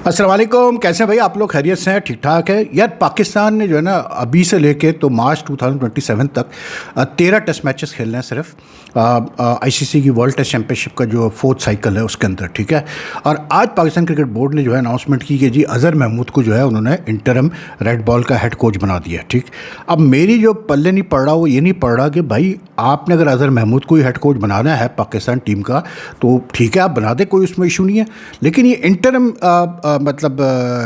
अस्सलाम वालेकुम। कैसे हैं भाई आप लोग? खैरियत से हैं? ठीक ठाक है यार। पाकिस्तान ने जो है ना अभी से लेके तो मार्च 2027 तक 13 टेस्ट मैचेस खेलने हैं सिर्फ आईसीसी की वर्ल्ड टेस्ट चैम्पियनशिप का जो फोर्थ साइकिल है उसके अंदर, ठीक है। और आज पाकिस्तान क्रिकेट बोर्ड ने जो है अनाउंसमेंट की कि जी अज़हर महमूद को जो है उन्होंने इंटरम रेड बॉल का हेड कोच बना दिया, ठीक। अब मेरी जो पल्ले नहीं पड़ रहा वो ये नहीं पड़ रहा कि भाई आपने अगर अज़हर महमूद को ही हेड कोच बनाना है पाकिस्तान टीम का तो ठीक है आप बना दें, कोई उसमें इशू नहीं है। लेकिन ये इंटरम मतलब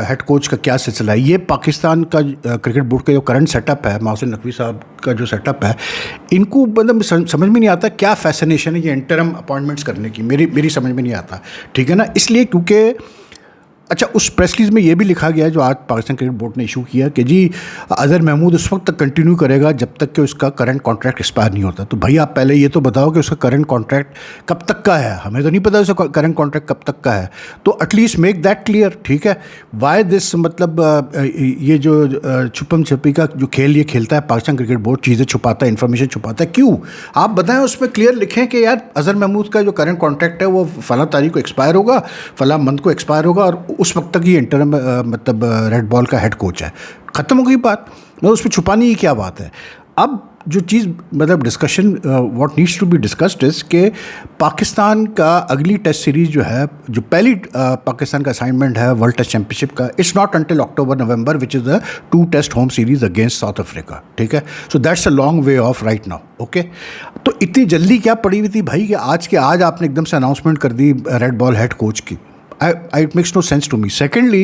हेड कोच का क्या सिलसिला है? ये पाकिस्तान का क्रिकेट बोर्ड का जो करंट सेटअप है, मोहसिन नकवी साहब का जो सेटअप है, इनको मतलब समझ में नहीं आता क्या फैसिनेशन है ये इंटरम अपॉइंटमेंट्स करने की। मेरी समझ में नहीं आता, ठीक है ना। इसलिए क्योंकि अच्छा उस प्रेस रिलीज में ये भी लिखा गया है जो आज पाकिस्तान क्रिकेट बोर्ड ने इशू किया कि जी अज़हर महमूद उस वक्त तक कंटिन्यू करेगा जब तक कि उसका करंट कॉन्ट्रैक्ट एक्सपायर नहीं होता। तो भाई आप पहले ये तो बताओ कि उसका करंट कॉन्ट्रैक्ट कब तक का है? हमें तो नहीं पता उसका करंट कॉन्ट्रैक्ट कब तक का है, तो एटलीस्ट मेक दैट क्लियर, ठीक है। वाई दिस मतलब ये जो छुपम छुपी का जो खेल ये खेलता है पाकिस्तान क्रिकेट बोर्ड, चीज़ें छुपाता है, इन्फॉर्मेशन छुपाता है, क्यों? आप बताएं, उसमें क्लियर लिखें कि यार अज़हर महमूद का जो करंट कॉन्ट्रैक्ट है वो फला तारीख को एक्सपायर होगा, फला मंथ को एक्सपायर होगा और उस वक्त तक ये इंटरम मतलब रेड बॉल का हेड कोच है। ख़त्म हो गई बात, मतलब उसमें छुपाने की क्या बात है? अब जो चीज़ मतलब discussion what needs to be discussed is कि पाकिस्तान का अगली टेस्ट सीरीज़ जो है, जो पहली पाकिस्तान का असाइनमेंट है वर्ल्ड टेस्ट चैम्पियनशिप का, it's not until October November which is the 2 test home series against South Africa, ठीक है। So that's a long way off right now, okay. तो इतनी जल्दी क्या पड़ी हुई थी भाई कि आज आपने एकदम से अनाउंसमेंट कर दी रेड बॉल हेड कोच की? It makes no sense to me. Secondly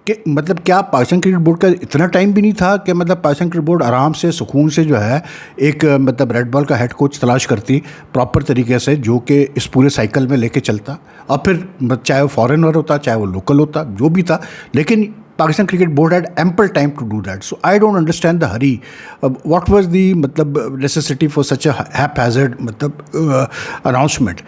कि मतलब क्या पाकिस्तान क्रिकेट बोर्ड का इतना टाइम भी नहीं था कि मतलब पाकिस्तान क्रिकेट बोर्ड आराम से सुकून से जो है एक मतलब रेड बॉल का हेड कोच तलाश करती प्रॉपर तरीके से जो कि इस पूरे साइकिल में लेके चलता, और फिर चाहे वो फॉरेनर होता चाहे वो लोकल होता जो भी था, लेकिन Pakistan cricket board had ample time to do that. So I don't understand the hurry. What was the मतलब necessity for such a haphazard मतलब announcement.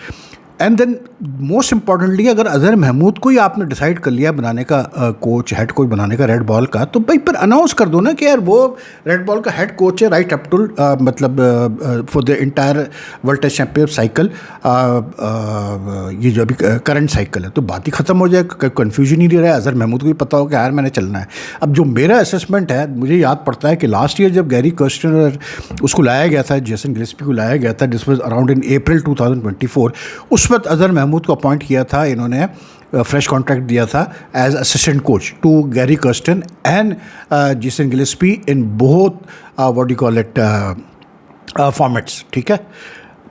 And then most importantly अगर अज़हर महमूद को ही आपने डिसाइड कर लिया बनाने का कोच, हेड कोच बनाने का रेड बॉल का, तो भाई फिर अनाउंस कर दो ना कि यार वो रेड बॉल का हेड कोच है राइट अप टू मतलब for the entire world test championship cycle, ये जो अभी करंट साइकिल है, तो बात ही ख़त्म हो जाए, कन्फ्यूजन ही नहीं रहा है। अज़हर महमूद को भी पता हो कि यार मैंने चलना है। अब जो मेरा असेसमेंट है, मुझे याद पड़ता है कि लास्ट ईयर जब गैरी कर्स्टनर उसको लाया गया था, जेसन गिलेस्पी को लाया गया था, दिस वाज अराउंड इन अप्रैल 2024, उस वक्त अज़हर महमूद को अपॉइंट किया था इन्होंने, फ्रेश कॉन्ट्रैक्ट दिया था as assistant coach to Gary Kirsten and Jason Gillespie in both what you call it formats, ठीक है।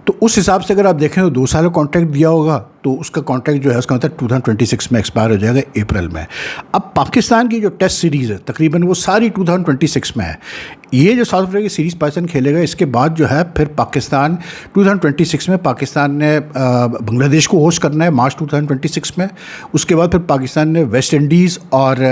तो उस हिसाब से अगर आप देखें तो 2 साल का कॉन्ट्रैक्ट दिया होगा, तो उसका कॉन्ट्रैक्ट जो है उसका मतलब 2026 में एक्सपायर हो जाएगा अप्रैल में। अब पाकिस्तान की जो टेस्ट सीरीज़ है तकरीबन वो सारी 2026 में है। ये जो साउथ अफ्रीका की सीरीज़ पाकिस्तान खेलेगा, इसके बाद जो है फिर पाकिस्तान 2026 में पाकिस्तान ने बांग्लादेश को होस्ट करना है मार्च 2026 में। उसके बाद फिर पाकिस्तान ने वेस्ट इंडीज़ और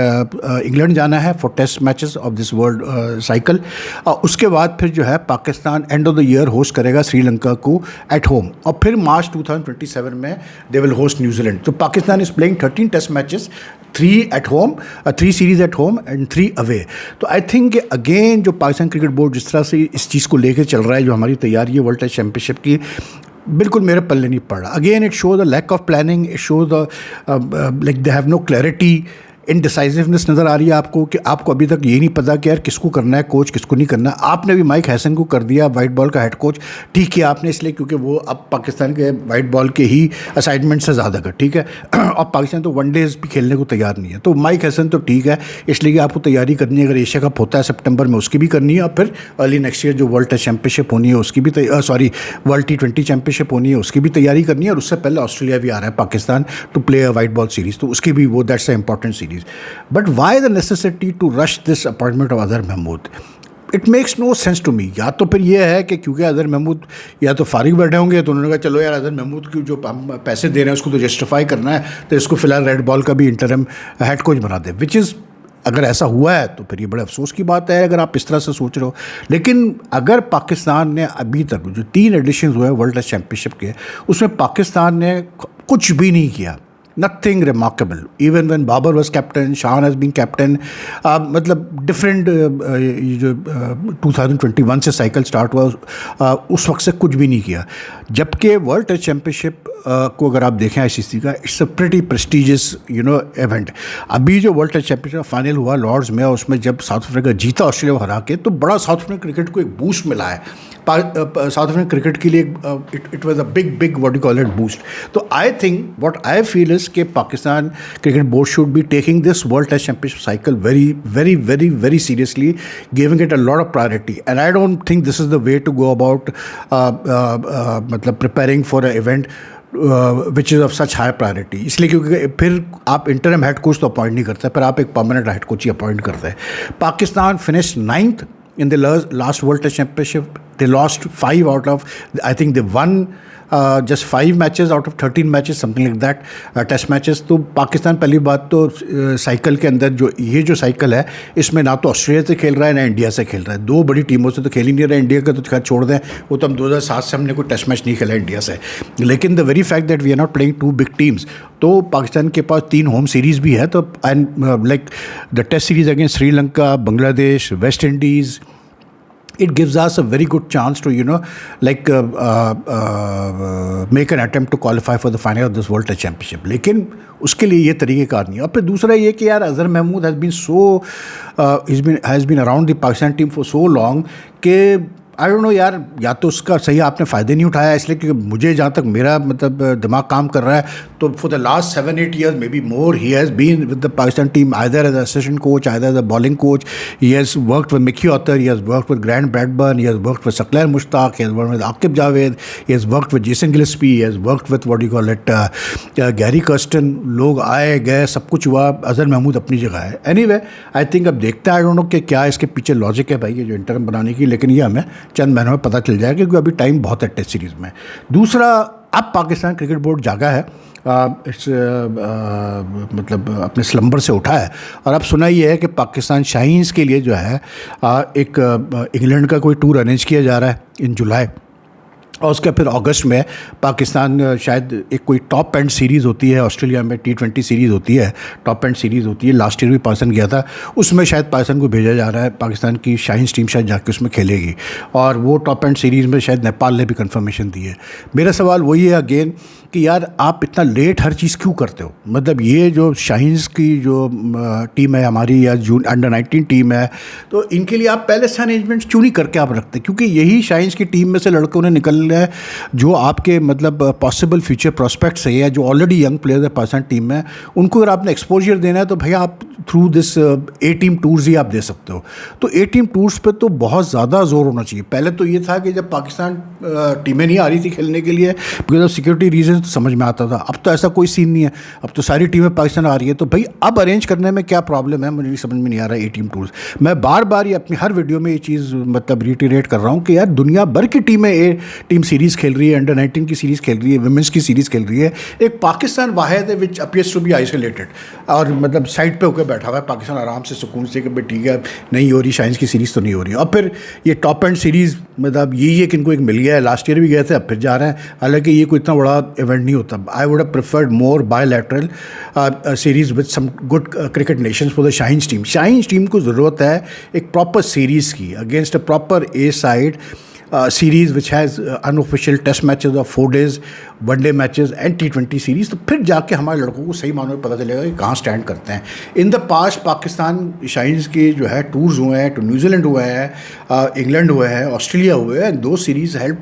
इंग्लैंड जाना है for test matches of this world cycle. उसके बाद फिर जो है Pakistan end of the year host करेगा श्रीलंका को एट होम, और फिर मार्च 2027 में they will host New Zealand. So Pakistan is playing 13 test matches, 3 at home, 3 series at home and 3 away. तो आई थिंक अगेन जो पाकिस्तान क्रिकेट बोर्ड जिस तरह से इस चीज़ को लेकर चल रहा है, जो हमारी तैयारी है वर्ल्ड टेस्ट चैम्पियनशिप की, बिल्कुल मेरे पल्ले नहीं पड़ रहा। Again it shows the lack of planning, it shows the like they have no clarity, indecisiveness नज़र आ रही है आपको कि आपको अभी तक ये नहीं पता कि यार किसको करना है कोच, किसको नहीं करना। आपने भी माइक हैसन को कर दिया वाइट बॉल का हेड कोच, ठीक है आपने, इसलिए क्योंकि वो अब पाकिस्तान के वाइट बॉल के ही असाइनमेंट से ज़्यादा का, ठीक है। और पाकिस्तान तो वनडेज़ भी खेलने को तैयार नहीं है, तो माइक हैसन तो ठीक है, इसलिए कि आपको तैयारी करनी है। अगर एशिया कप होता है सितंबर में उसकी भी करनी है, और फिर अर्ली नेक्स्ट ईयर जो वर्ल्ड टेस्ट चैम्पियनशिप होनी है उसकी भी सॉरी वर्ल्ड T20 चैम्पियनशिप होनी है उसकी भी तैयारी करनी है। और उससे पहले ऑस्ट्रेलिया भी आ रहा है Pakistan to play a white ball series, तो उसकी भी वो that's a important series. But why the necessity to rush this appointment of Azhar Mahmood? It makes no sense to me. या तो फिर ये है कि क्योंकि अज़हर महमूद या तो फारिग बैठे होंगे तो उन्होंने कहा चलो यार अज़हर महमूद की जो हम पैसे दे रहे हैं उसको तो जस्टिफाई करना है, तो इसको फिलहाल रेड बॉल का भी इंटरम हेड कोच बना दे, विच इज़ अगर ऐसा हुआ है तो फिर ये बड़े अफसोस की बात है अगर आप इस तरह से सोच रहे हो। लेकिन अगर पाकिस्तान ने अभी तक जो 3 एडिशन हुए हैं वर्ल्ड टेस्ट चैम्पियनशिप के, उसमें पाकिस्तान ने कुछ भी नहीं किया, nothing remarkable. Even when Babar was captain, Shahan has been captain. मतलब different ये जो 2021 से साइकिल स्टार्ट हुआ उस वक्त से कुछ भी नहीं किया. जबकि वर्ल्ड टेस्ट चैम्पियनशिप को अगर आप देखें आईसीसी का, it's a pretty prestigious event. अभी जो वर्ल्ड टेस्ट चैम्पियनशिप फाइनल हुआ लॉर्ड्स में, उसमें जब साउथ अफ्रीका जीता ऑस्ट्रेलिया को हरा के, तो बड़ा साउथ अफ्रीकन क्रिकेट को एक बूस्ट मिला है. साउथ अफ्रीकन क्रिकेट के लिए it was a big what you call it boost. तो I think what I feel is कि Pakistan cricket board should be taking this world test championship cycle very very very very seriously, giving it a lot of priority. And I don't think this is the way to go about मतलब preparing for a event which is of such high priority. इसलिए क्योंकि फिर आप interim head coach तो appoint नहीं करते, फिर आप एक परमानेंट हेड कोच ही अपॉइंट करते हैं. Pakistan finish 9th in the last World Test Championship. They lost 5 out of, I think they won just 5 matches out of 13 matches, something like that, test matches. तो पाकिस्तान पहली बात तो साइकिल के अंदर जो cycle है, इसमें ना तो ऑस्ट्रेलिया से खेल रहा है ना इंडिया से खेल रहा है. 2 बड़ी टीमों से तो खेल ही नहीं रहा है. इंडिया का तो खैर छोड़ दें, वो तो हम 2007 से हमने कोई टेस्ट मैच नहीं खेला इंडिया से. लेकिन the very fact that we are not playing 2 big teams, तो पाकिस्तान के पास 3 होम सीरीज़ भी है. तो and like the test series against Sri Lanka, Bangladesh, West Indies, it gives us a very good chance to make an attempt to qualify for the final of this World Test Championship. लेकिन उसके लिए ये तरीक़ेकार नहीं है. और फिर दूसरा ये कि यार Azhar Mahmood has been around the Pakistan team for so long कि आई डोंट नो यार, या तो उसका सही आपने फ़ायदे नहीं उठाया, इसलिए क्योंकि मुझे जहाँ तक मेरा मतलब दिमाग काम कर रहा है, तो for the last 7-8 years maybe more he has been with the Pakistan team either as assistant coach, either as a bowling coach. He has worked with Mickey Arthur, he has worked with Grant Bradburn, he has worked with Saqlain Mushtaq, he has worked with Aqib Javed, he has worked with Jason Gillespie, he has worked with what you call it Gary Kirsten. लोग आए गए, सब कुछ हुआ. अज़हर महमूद अपनी जगह है. Anyway I think अब देखते हैं, आई डोंट नो कि क्या इसके पीछे लॉजिक है भाई ये जो इंटरम बनाने की, लेकिन ये हमें चंद महीनों में पता चल जाएगा क्योंकि अभी टाइम बहुत है टेस्ट सीरीज़ में. दूसरा, अब पाकिस्तान क्रिकेट बोर्ड जागा है, इस मतलब अपने स्लंबर से उठा है, और अब सुना ये है कि पाकिस्तान शाहीन्स के लिए जो है एक इंग्लैंड का कोई टूर अरेंज किया जा रहा है इन जुलाई, और उसके फिर अगस्त में पाकिस्तान शायद एक कोई टॉप एंड सीरीज़ होती है ऑस्ट्रेलिया में, T20 सीरीज़ होती है, टॉप एंड सीरीज़ होती है. लास्ट ईयर भी पाकिस्तान गया था, उसमें शायद पाकिस्तान को भेजा जा रहा है. पाकिस्तान की शाहीन्स टीम शायद जाके उसमें खेलेगी, और वो टॉप एंड सीरीज़ में शायद नेपाल ने भी कंफर्मेशन दी है. मेरा सवाल वही है अगेन कि यार आप इतना लेट हर चीज़ क्यों करते हो? मतलब ये जो शाहीन्स की जो टीम है हमारी, या अंडर-19 टीम है, तो इनके लिए आप पहले से अरेंजमेंट्स क्यों नहीं करके आप रखते? क्योंकि यही शाहीन्स की टीम में से लड़कों ने निकलना है जो आपके मतलब पॉसिबल फ्यूचर प्रोस्पेक्ट्स है, या जो ऑलरेडी यंग प्लेयर्स है पाकिस्तान टीम में, उनको अगर आपने एक्सपोजर देना है तो भैया आप through this A team tours ही आप दे सकते हो. तो ए टीम टूर्स पे तो बहुत ज़्यादा जोर होना चाहिए. पहले तो ये था कि जब पाकिस्तान टीमें नहीं आ रही थी खेलने के लिए बिकॉज ऑफ सिक्योरिटी रीजन, तो समझ में आता था. अब तो ऐसा कोई सीन नहीं है, अब तो सारी टीमें पाकिस्तान आ रही है. तो भाई अब अरेंज करने में क्या प्रॉब्लम है? मुझे नहीं समझ में नहीं आ रहा है ए टीम टूर्स. मैं बार बार ये अपनी हर वीडियो में ये चीज़ मतलब रिटेरेट कर रहा हूँ कि यार दुनिया भर की टीमें ए टीम सीरीज़ खेल रही है, अंडर-19 की सीरीज़ खेल रही है, वुमेंस की सीरीज़ खेल रही है. एक पाकिस्तान वाहिद है विच अपीयर्स टू बी आइसोलेटेड, और मतलब साइड पे होकर बैठा हुआ है. पाकिस्तान आराम से सुकून से कि भाई ठीक है नहीं हो रही, शाहीन्स की सीरीज़ तो नहीं हो रही. और फिर ये टॉप एंड सीरीज़ मतलब यही है कि इनको एक मिल गया है. लास्ट ईयर भी गए थे, अब फिर जा रहे हैं. हालांकि ये कोई इतना बड़ा इवेंट नहीं होता. I would have preferred more bilateral series with some good cricket nations for the Shaheens team. Shaheens team को ज़रूरत है एक प्रॉपर सीरीज़ की against a proper A side series which has unofficial test matches of 4 days, one day matches and T20 series. तो फिर जाके हमारे लड़कों को सही मानों में पता चलेगा कि कहाँ स्टैंड करते हैं. In the past Pakistan Shaheen's के जो है टूर्स हुए हैं, तो न्यूजीलैंड हुए हैं, इंग्लैंड हुए हैं, ऑस्ट्रेलिया हुए हैं. दो series help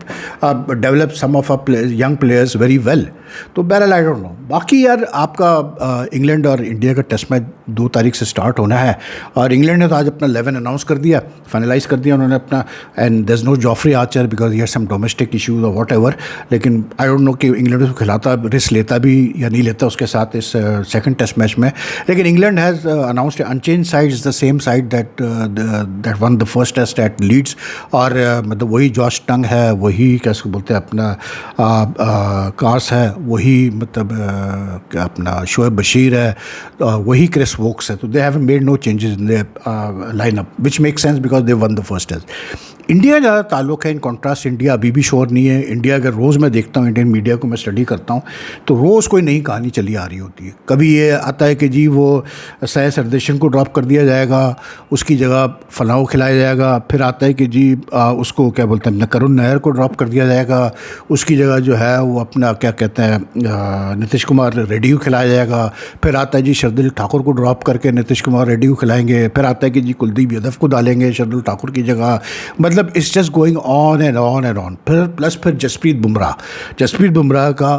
develop some of young players very well. तो बहरहाल आई डोंट नो. बाकी यार आपका इंग्लैंड और इंडिया का टेस्ट मैच 2 तारीख से स्टार्ट होना है, और इंग्लैंड ने तो आज अपना 11 अनाउंस कर दिया, फाइनलाइज कर दिया उन्होंने अपना. And there is no Jofra Archer because he has some domestic issues और वॉट एवर. लेकिन आई डोंट नो कि इंग्लैंड उसको खिलाता, रिस्क लेता भी या नहीं लेता उसके साथ इस सेकंड टेस्ट मैच में. लेकिन England has announced unchanged side is the same side that won the first test at Leeds. और मतलब वही जॉश टंग है, वही कैसे बोलते हैं अपना कार्स है, वही मतलब अपना शोएब बशीर है, वही क्रिस वोक्स है. तो they have made no changes in the lineup which make sense because they won the first test. India ज़्यादा ताल्लुक़ है। इन कॉन्ट्रास्ट इंडिया अभी भी श्योर नहीं है। इंडिया अगर रोज़ मैं देखता हूँ, इंडियन मीडिया को मैं स्टडी करता हूँ, तो रोज़ कोई नई कहानी चली आ रही होती है। कभी ये आता है कि जी वो सैयद सरदेशन को ड्रॉप कर दिया जाएगा, उसकी जगह फलाह खिलाया जाएगा। फिर आता है कि जी उसको क्या बोलते हैं, करुण नायर को ड्रॉप कर दिया जाएगा, उसकी जगह जो है वो अपना क्या कहते हैं नीतीश कुमार रेड्डी को खिलाया जाएगा। फिर आता है जी शरदुल ठाकुर को ड्रॉप करके नीतीश कुमार रेड्डी को खिलाएंगे। फिर आता है कि जी कुलदीप यादव को डालेंगे शरदुल ठाकुर की जगह। मतलब it's just going on and on and on. फिर जसप्रीत बुमराह का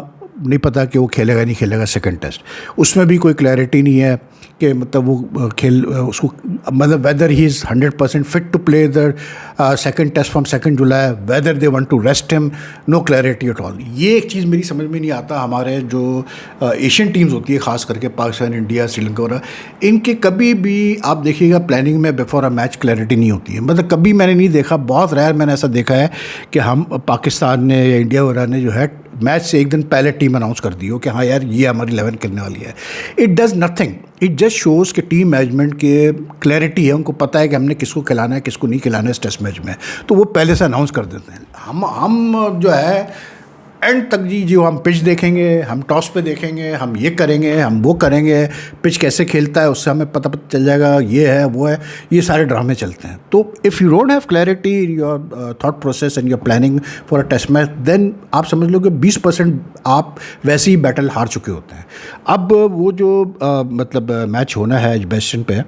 नहीं पता कि वो खेलेगा नहीं खेलेगा सेकंड टेस्ट। उसमें भी कोई क्लैरिटी नहीं है कि मतलब वो खेल उसको मतलब whether he is 100% fit to play the second test from 2 July, whether they want to rest him, no clarity at all. ये एक चीज़ मेरी समझ में नहीं आता। हमारे जो एशियन टीम्स होती है, ख़ास करके पाकिस्तान, इंडिया, श्रीलंका वगैरह, इनके कभी भी आप देखिएगा प्लानिंग में बिफोर अ मैच क्लैरिटी नहीं होती है। मतलब कभी मैंने नहीं देखा, बहुत रेयर मैंने ऐसा देखा है कि हम पाकिस्तान ने या इंडिया वगैरह ने जो है मैच से एक दिन पहले टीम अनाउंस कर दी हो कि हाँ यार ये हमारी 11 खेलने वाली है। It does nothing, it just shows कि टीम मैनेजमेंट के क्लैरिटी है, उनको पता है कि हमने किसको खिलाना है किसको नहीं खिलाना है इस टेस्ट मैच में, तो वो पहले से अनाउंस कर देते हैं। हम जो है एंड तक जी जो हम पिच देखेंगे, हम टॉस पे देखेंगे, हम ये करेंगे, हम वो करेंगे, पिच कैसे खेलता है उससे हमें पता चल जाएगा, ये है वो है, ये सारे ड्रामे चलते हैं। तो if you don't have clarity in your thought process and your planning for a test match, then आप समझ लो कि 20% आप वैसे ही बैटल हार चुके होते हैं। अब वो जो मतलब मैच होना है एजबेस्टन पे,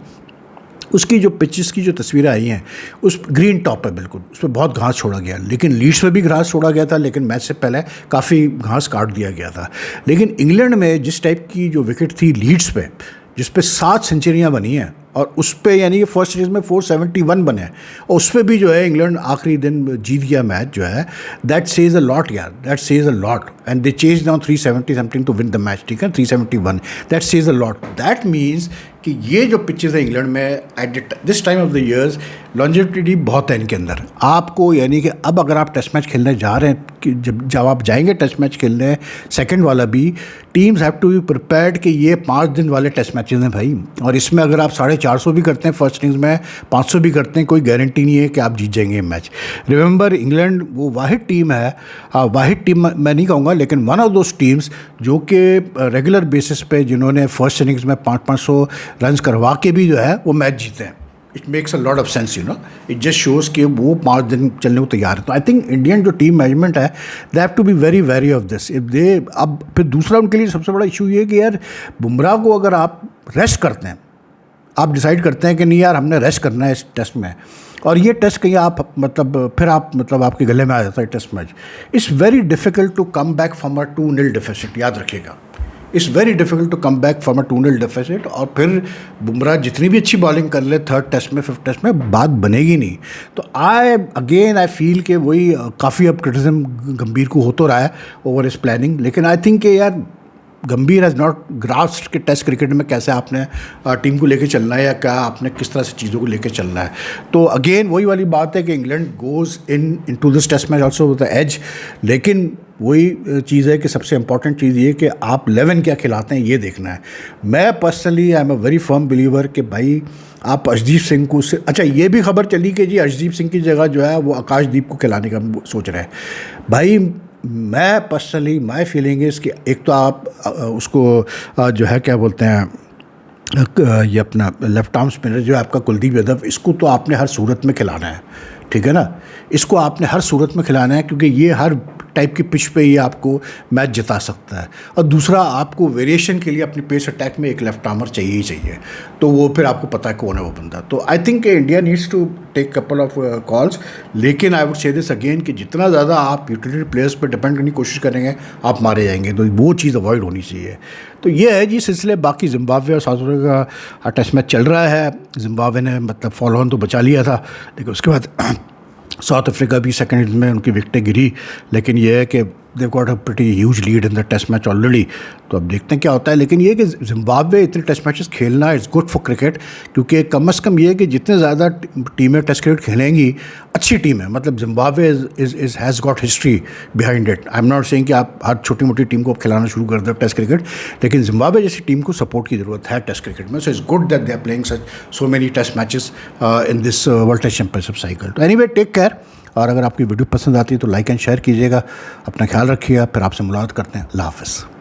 उसकी जो पिचेस की जो तस्वीरें आई हैं, उस ग्रीन टॉप है बिल्कुल, उस पर बहुत घास छोड़ा गया। लेकिन लीड्स पे भी घास छोड़ा गया था, लेकिन मैच से पहले काफ़ी घास काट दिया गया था। लेकिन इंग्लैंड में जिस टाइप की जो विकेट थी लीड्स पे, जिस पे 7 सेंचुरियाँ बनी हैं, और उस पर यानी कि फर्स्ट सीरीज़ में 471 बने हैं, और उस पर भी जो है इंग्लैंड आखिरी दिन जीत गया मैच जो है, दैट सेज अ लॉट यार, that says a lot. And they chase down 370 something to win the match, ठीक है, 371, that says a lot. That means कि ये जो पिचेस है इंग्लैंड में at this time of the years, longevity बहुत है इनके अंदर। आपको यानी कि अब अगर आप टेस्ट मैच खेलने जा रहे हैं, कि जब आप जाएंगे टेस्ट मैच खेलने सेकंड वाला भी, teams have to be prepared कि ये 5 दिन वाले टेस्ट मैचेस हैं भाई, और इसमें अगर आप 450 भी करते हैं फर्स्ट इनिंग्स में, 500 भी करते हैं, कोई गारंटी नहीं है कि आप जीत जाएंगे मैच। रिमेंबर, इंग्लैंड वो वाहिद टीम है, वाहिद टीम मैं नहीं कहूँगा, लेकिन वन ऑफ दोज टीम्स जो कि रेगुलर बेसिस पे जिन्होंने फर्स्ट इनिंग्स में 500 रन्स करवा के भी जो है वो मैच जीते हैं। It makes a lot of sense, you know, it just shows कि वो 5 दिन चलने को तैयार है। तो आई थिंक इंडियन जो टीम मैनेजमेंट है, they have to be very very of this. If they, अब फिर दूसरा उनके लिए सबसे बड़ा इशू ये है कि यार बुमराह को अगर आप रेस्ट करते हैं, आप डिसाइड करते हैं कि नहीं यार हमने रेस्ट करना है इस टेस्ट में, और ये टेस्ट कहीं आप मतलब फिर आप मतलब आपके गले में आ जाता है test match, it's very difficult to come back from a 2-0 deficit. याद रखिएगा, it's very difficult to come back from a 2-0 deficit. और फिर बुमराह जितनी भी अच्छी बॉलिंग कर ले थर्ड टेस्ट में, फिफ्थ टेस्ट में, बात बनेगी नहीं। तो आई फील कि वही काफ़ी अब क्रिटिसिज्म गंभीर को हो तो रहा है ओवर इस प्लानिंग, लेकिन आई थिंक कि यार गंभीर हैज़ नॉट ग्रास्प्ड कि टेस्ट क्रिकेट में कैसे आपने टीम को लेके चलना है, या क्या आपने किस तरह से चीज़ों को लेके चलना है। तो अगेन वही वाली बात है कि England goes into this test match also with the edge, लेकिन वही चीज़ है कि सबसे इंपॉर्टेंट चीज़ ये कि आप 11 क्या खिलाते हैं ये देखना है। मैं personally I am a very firm believer कि भाई आप अर्शदीप सिंह को अच्छा, ये भी खबर चली कि जी अर्शदीप सिंह की जगह जो है वो आकाशदीप को खिलाने का सोच रहे हैं। भाई मैं पर्सनली माई फीलिंग है कि एक तो आप उसको जो है क्या बोलते हैं, ये अपना लेफ्ट आर्म स्पिनर जो है आपका कुलदीप यादव, इसको तो आपने हर सूरत में खिलाना है, ठीक है ना, इसको आपने हर सूरत में खिलाना है, क्योंकि ये हर टाइप की पिच पे ये आपको मैच जिता सकता है। और दूसरा, आपको वेरिएशन के लिए अपनी पेस अटैक में एक लेफ्ट आर्मर चाहिए ही चाहिए, तो वो फिर आपको पता है कौन है वो बंदा। तो I think India needs to take couple of calls, लेकिन I would say this again कि जितना ज़्यादा आप यूटिलिटी प्लेयर्स पर डिपेंड करने की कोशिश करेंगे आप मारे जाएंगे, तो वो चीज़ अवॉइड होनी चाहिए। तो ये है जी सिलसिले। बाकी जिम्बाब्वे और साउथ अफ्रीका का टेस्ट मैच चल रहा है। जिम्बाब्वे ने मतलब फॉलो ऑन तो बचा लिया था, लेकिन उसके बाद साउथ अफ्रीका भी सेकंड में उनकी विकेटें गिरी, लेकिन यह है कि they've got a pretty huge lead in the test match already. तो अब देखते हैं क्या होता है. लेकिन ये कि जिम्बाब्वे इतने टेस्ट मैचेस खेलना इज़ गुड फॉर क्रिकेट, क्योंकि कम से कम ये है कि जितने ज़्यादा टीमें टेस्ट क्रिकेट खेलेंगी, अच्छी टीम है. मतलब Zimbabwe is has got history behind it. I am not saying कि आप हर छोटी मोटी टीम को आप खिलाना शुरू कर दो टेस्ट क्रिकेट, लेकिन जिम्बाब्वे जैसी टीम को सपोर्ट की ज़रूरत है टेस्ट क्रिकेट में. So it's good that they are playing so many test matches in this world test championship cycle. तो एनीवे, टेक केयर. और अगर आपकी वीडियो पसंद आती है तो लाइक एंड शेयर कीजिएगा. अपना ख्याल रखिएगा. फिर आपसे मुलाकात करते हैं. अल्लाह हाफ़िज़.